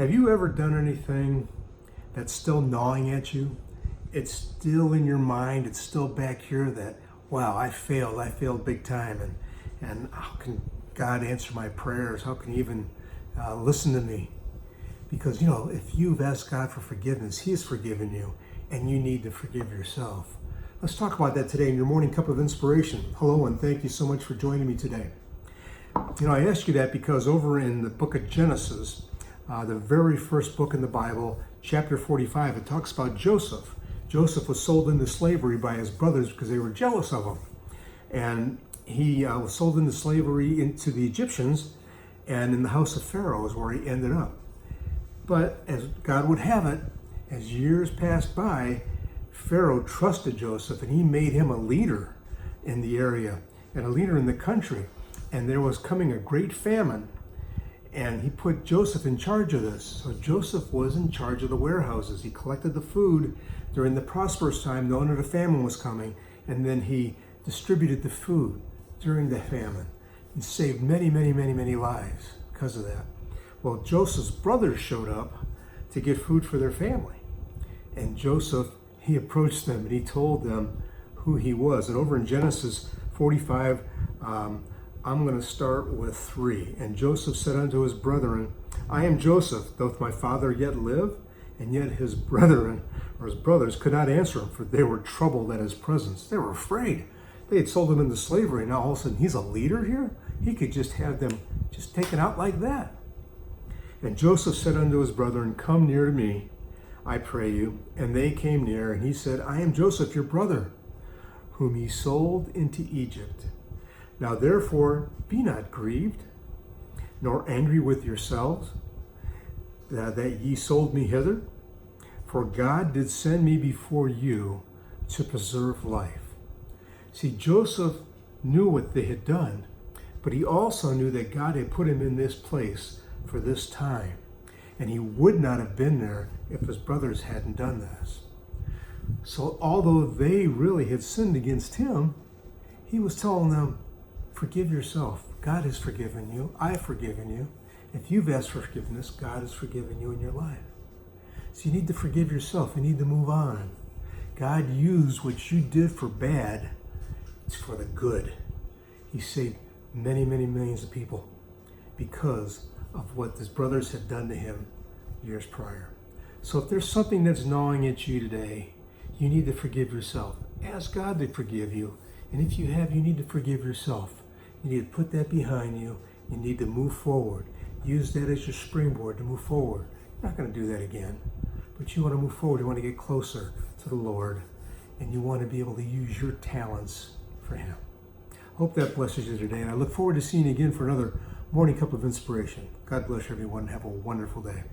Have you ever done anything that's still gnawing at you? It's still in your mind, it's still back here that, wow, I failed big time. And how can God answer my prayers? How can He even listen to me? Because, if you've asked God for forgiveness, He has forgiven you, and you need to forgive yourself. Let's talk about that today in your morning cup of inspiration. Hello, and thank you so much for joining me today. I ask you that because over in the book of Genesis, the very first book in the Bible, chapter 45, it talks about Joseph. Joseph was sold into slavery by his brothers because they were jealous of him. And he was sold into slavery into the Egyptians, and in the house of Pharaoh is where he ended up. But as God would have it, as years passed by, Pharaoh trusted Joseph, and he made him a leader in the area and a leader in the country. And there was coming a great famine, and he put Joseph in charge of this. So Joseph was in charge of the warehouses. He collected the food during the prosperous time, knowing that a famine was coming, and then he distributed the food during the famine and saved many, many, many, many lives because of that. Well, Joseph's brothers showed up to get food for their family. And Joseph, he approached them and he told them who he was. And over in Genesis 45, I'm going to start with 3. And Joseph said unto his brethren, I am Joseph, doth my father yet live? And yet his brethren, or his brothers, could not answer him, for they were troubled at his presence. They were afraid. They had sold him into slavery. Now all of a sudden he's a leader here? He could just have them just taken out like that. And Joseph said unto his brethren, Come near to me, I pray you. And they came near, and he said, I am Joseph, your brother, whom ye sold into Egypt. Now therefore be not grieved, nor angry with yourselves, that ye sold me hither. For God did send me before you to preserve life. See, Joseph knew what they had done, but he also knew that God had put him in this place for this time. And he would not have been there if his brothers hadn't done this. So although they really had sinned against him, he was telling them, forgive yourself. God has forgiven you. I've forgiven you. If you've asked for forgiveness, God has forgiven you in your life. So you need to forgive yourself. You need to move on. God used what you did for bad. It's for the good. He saved many, many millions of people because of what his brothers had done to him years prior. So if there's something that's gnawing at you today, you need to forgive yourself. Ask God to forgive you. And if you have, you need to forgive yourself. You need to put that behind you. You need to move forward. Use that as your springboard to move forward. You're not going to do that again. But you want to move forward. You want to get closer to the Lord. And you want to be able to use your talents for Him. Hope that blesses you today. And I look forward to seeing you again for another Morning Cup of Inspiration. God bless everyone. Have a wonderful day.